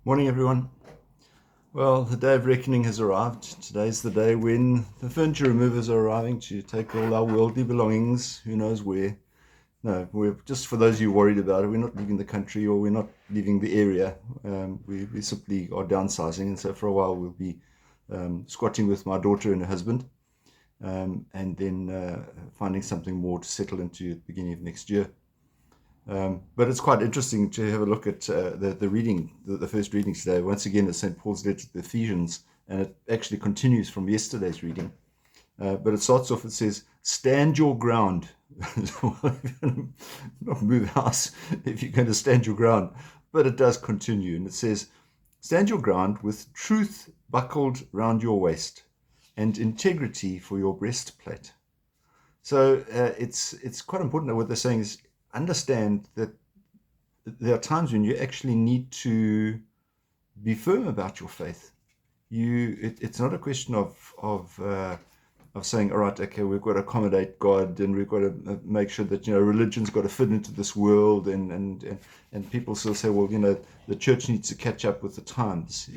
Morning, everyone. Well, the day of reckoning has arrived. Today's the day when the furniture removers are arriving to take all our worldly belongings, who knows where. No, we're just for those of you worried about it, we're not leaving the country or we're not leaving the area. We simply are downsizing, and so for a while we'll be squatting with my daughter and her husband, and then finding something more to settle into at the beginning of next year. But it's quite interesting to have a look at the reading, the first reading today. Once again, it's St. Paul's letter to the Ephesians, and it actually continues from yesterday's reading. But it starts off, it says, stand your ground. Not move house if you're going to stand your ground. But it does continue, and it says, stand your ground with truth buckled round your waist and integrity for your breastplate. So it's quite important that what they're saying is understand that there are times when you actually need to be firm about your faith. It's not a question of saying, all right, okay, we've got to accommodate God, and we've got to make sure that religion's got to fit into this world, and people still say, well, the church needs to catch up with the times.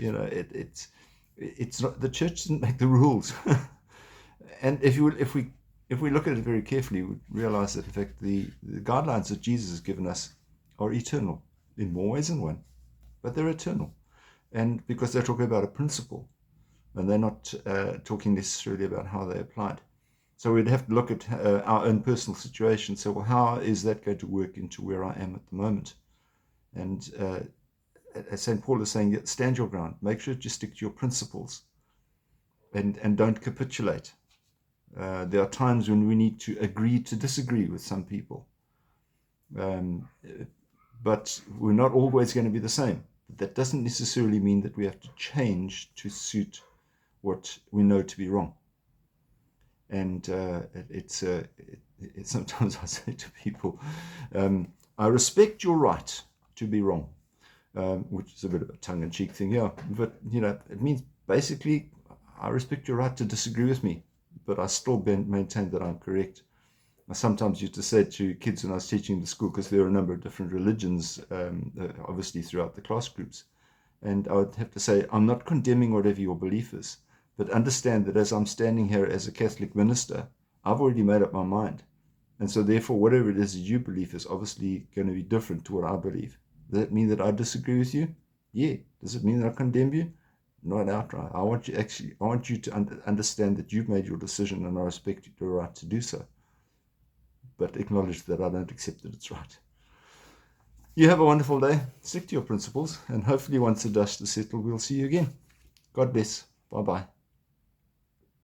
It's not, the church doesn't make the rules. And if we look at it very carefully, we realize that, in fact, the guidelines that Jesus has given us are eternal in more ways than one, but they're eternal. And because they're talking about a principle, and they're not talking necessarily about how they applied. So we'd have to look at our own personal situation. So, well, how is that going to work into where I am at the moment? And as St. Paul is saying, stand your ground. Make sure that you stick to your principles and don't capitulate. There are times when we need to agree to disagree with some people. But we're not always going to be the same. That doesn't necessarily mean that we have to change to suit what we know to be wrong. And it's sometimes I say to people, I respect your right to be wrong, which is a bit of a tongue-in-cheek thing, yeah. But, it means basically I respect your right to disagree with me, but I still maintain that I'm correct. I sometimes used to say to kids when I was teaching the school, because there are a number of different religions, obviously, throughout the class groups, and I would have to say, I'm not condemning whatever your belief is, but understand that as I'm standing here as a Catholic minister, I've already made up my mind. And so therefore, whatever it is that you believe is obviously going to be different to what I believe. Does that mean that I disagree with you? Yeah. Does it mean that I condemn you? Not outright. I want you to understand that you've made your decision, and I respect your right to do so. But acknowledge that I don't accept that it's right. You have a wonderful day. Stick to your principles, and hopefully once the dust is settled, we'll see you again. God bless. Bye-bye.